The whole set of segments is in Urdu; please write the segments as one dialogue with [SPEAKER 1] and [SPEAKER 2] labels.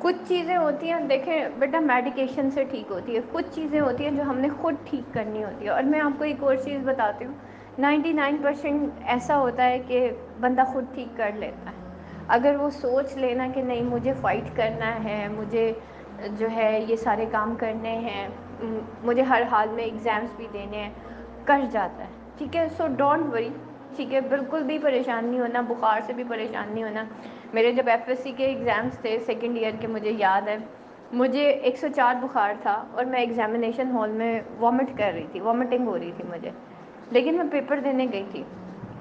[SPEAKER 1] کچھ چیزیں ہوتی ہیں دیکھیں بیٹا میڈیکیشن سے ٹھیک ہوتی ہے، کچھ چیزیں ہوتی ہیں جو ہم نے خود ٹھیک کرنی ہوتی ہے. اور میں آپ کو ایک اور چیز بتاتی ہوں، 99% ایسا ہوتا ہے کہ بندہ خود ٹھیک کر لیتا ہے اگر وہ سوچ لینا کہ نہیں مجھے فائٹ کرنا ہے، مجھے جو ہے یہ سارے کام کرنے ہیں، مجھے ہر حال میں ایگزامس بھی دینے ہیں، کر جاتا ہے. ٹھیک ہے، سو ڈونٹ وری. ٹھیک ہے، بالکل بھی پریشان نہیں ہونا، بخار سے بھی پریشان نہیں ہونا. میرے جب ایف ایس سی کے ایگزامس تھے سیکنڈ ایئر کے، مجھے یاد ہے مجھے 104 بخار تھا اور میں ایگزامینیشن ہال میں وامٹ کر رہی تھی، وامٹنگ ہو رہی تھی مجھے، لیکن میں پیپر دینے گئی تھی.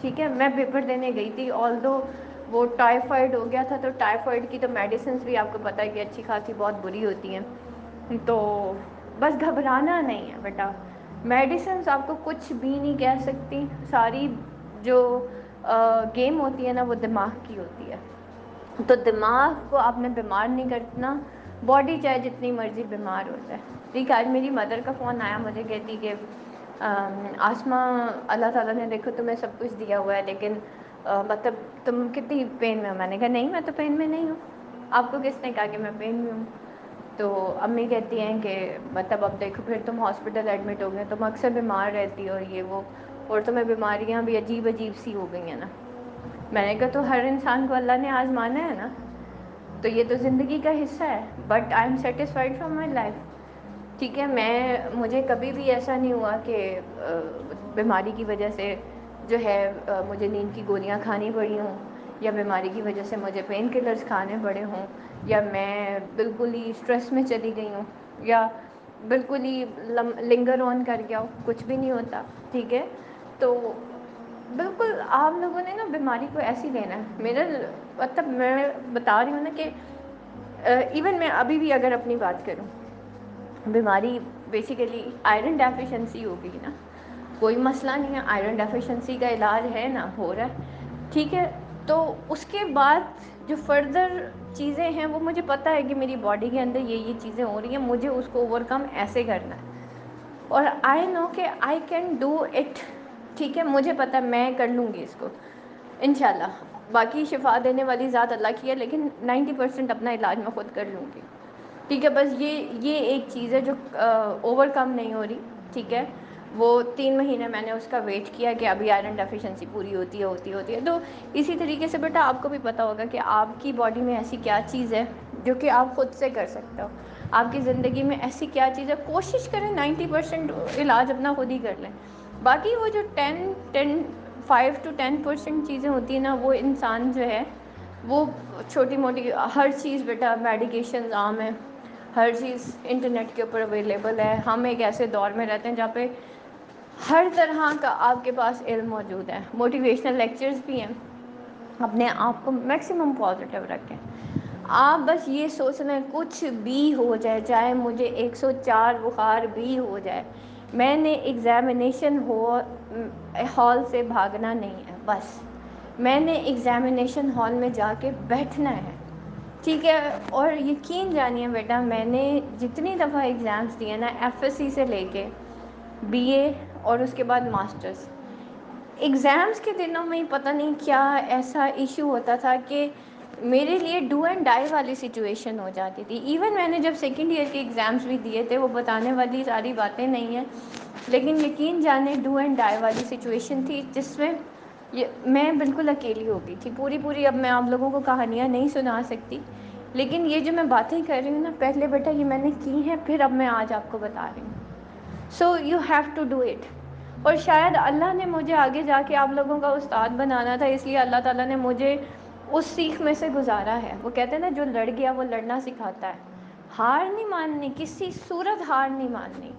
[SPEAKER 1] ٹھیک ہے، میں پیپر دینے گئی تھی. آلدو وہ ٹائیفائڈ ہو گیا تھا، تو ٹائیفائڈ کی تو میڈیسنس بھی آپ کو پتہ ہے کہ اچھی خاصی بہت بری ہوتی ہیں. تو بس گھبرانا نہیں ہے بیٹا، میڈیسنس آپ کو کچھ بھی نہیں کہہ سکتی. ساری جو گیم ہوتی ہے نا وہ دماغ کی ہوتی ہے. تو دماغ کو آپ نے بیمار نہیں کرنا، باڈی چاہے جتنی مرضی بیمار ہو جائے. ٹھیک ہے، آج میری مدر کا فون آیا، مجھے کہتی کہ آسماء اللہ تعالیٰ نے دیکھو تمہیں سب کچھ دیا ہوا ہے، لیکن مطلب تم کتنی پین میں ہو. میں نے کہا نہیں میں تو پین میں نہیں ہوں. آپ کو کس نے کہا کہ میں پین میں ہوں؟ تو امی کہتی ہیں کہ مطلب اب دیکھو پھر تم ہاسپٹل ایڈمٹ ہو گئے، تم اکثر بیمار رہتی ہو یہ وہ، اور تمہیں بیماریاں بھی عجیب عجیب سی ہو گئی ہیں نا. میں نے کہا تو ہر انسان کو اللہ نے آزمانا ہے نا، تو یہ تو زندگی کا حصہ ہے، but I am satisfied from my life. ٹھیک ہے، مجھے کبھی بھی ایسا نہیں ہوا کہ بیماری کی وجہ سے جو ہے مجھے نیند کی گولیاں کھانی پڑی ہوں، یا بیماری کی وجہ سے مجھے پین کلرز کھانے پڑے ہوں، یا میں بالکل ہی اسٹریس میں چلی گئی ہوں، یا بالکل ہی لنگر آن کر گیا ہوں. کچھ بھی نہیں ہوتا. ٹھیک ہے، تو بالکل آپ لوگوں نے نا بیماری کو ایسے ہی لینا ہے. میرا مطلب میں بتا رہی ہوں نا کہ ایون میں ابھی بھی اگر اپنی بات کروں، بیماری بیسیکلی آئرن ڈیفیشنسی ہو گئی نا، کوئی مسئلہ نہیں ہے، آئرن ڈیفیشنسی کا علاج ہے نا، ہو رہا ہے. ٹھیک ہے، تو اس کے بعد جو فردر چیزیں ہیں وہ مجھے پتہ ہے کہ میری باڈی کے اندر یہ چیزیں ہو رہی ہیں، مجھے اس کو اوور کم ایسے کرنا ہے، اور آئی نو کہ آئی کین ڈو اٹ. ٹھیک ہے، مجھے پتہ میں کر لوں گی اس کو انشاءاللہ. باقی شفا دینے والی ذات اللہ کی ہے، لیکن 90% اپنا علاج میں خود کر لوں گی. ٹھیک ہے، بس یہ ایک چیز ہے جو اوور کم نہیں ہو رہی. ٹھیک ہے، وہ 3 مہینے میں نے اس کا ویٹ کیا کہ ابھی آئرن ڈیفیشنسی پوری ہوتی ہے. تو اسی طریقے سے بیٹا آپ کو بھی پتہ ہوگا کہ آپ کی باڈی میں ایسی کیا چیز ہے جو کہ آپ خود سے کر سکتے ہو. آپ کی زندگی میں ایسی کیا چیز ہے، کوشش کریں 90% علاج اپنا خود ہی کر لیں. باقی وہ جو 5 to 10% چیزیں ہوتی ہیں نا، وہ انسان جو ہے وہ چھوٹی موٹی ہر چیز بیٹا میڈیکیشنز عام ہیں، ہر چیز انٹرنیٹ کے اوپر اویلیبل ہے. ہم ایک ایسے دور میں رہتے ہیں جہاں پہ ہر طرح کا آپ کے پاس علم موجود ہے. موٹیویشنل لیکچرز بھی ہیں. اپنے آپ کو میکسیمم پازیٹیو رکھیں. آپ بس یہ سوچ لیں کچھ بھی ہو جائے، چاہے مجھے 104 بخار بھی ہو جائے، میں نے ایگزامینیشن ہال سے بھاگنا نہیں ہے. بس میں نے ایگزامینیشن ہال میں جا کے بیٹھنا ہے. ٹھیک ہے، اور یقین جانیے بیٹا میں نے جتنی دفعہ ایگزامس دیے نا، ایف ایس سی سے لے کے بی اے اور اس کے بعد ماسٹرس، ایگزامس کے دنوں میں پتہ نہیں کیا ایسا ایشو ہوتا تھا کہ میرے لیے ڈو اینڈ ڈائی والی سچویشن ہو جاتی تھی. ایون میں نے جب سیکنڈ ایئر کے ایگزامس بھی دیے تھے، وہ بتانے والی ساری باتیں نہیں ہیں، لیکن یقین جانے ڈو اینڈ ڈائی والی سچویشن تھی جس میں میں بالکل اکیلی ہو گئی تھی پوری. اب میں آپ لوگوں کو کہانیاں نہیں سنا سکتی، لیکن یہ جو میں باتیں کر رہی ہوں نا، پہلے بیٹا یہ میں نے کی ہیں، پھر اب میں آج آپ کو بتا رہی ہوں. So you have to do it. اور شاید اللہ نے مجھے آگے جا کے آپ لوگوں کا استاد بنانا تھا، اس لیے اللہ تعالیٰ نے مجھے اس سیکھ میں سے گزارا ہے. وہ کہتے ہیں نا جو لڑ گیا وہ لڑنا سکھاتا ہے. ہار نہیں ماننی، کسی صورت ہار نہیں ماننی.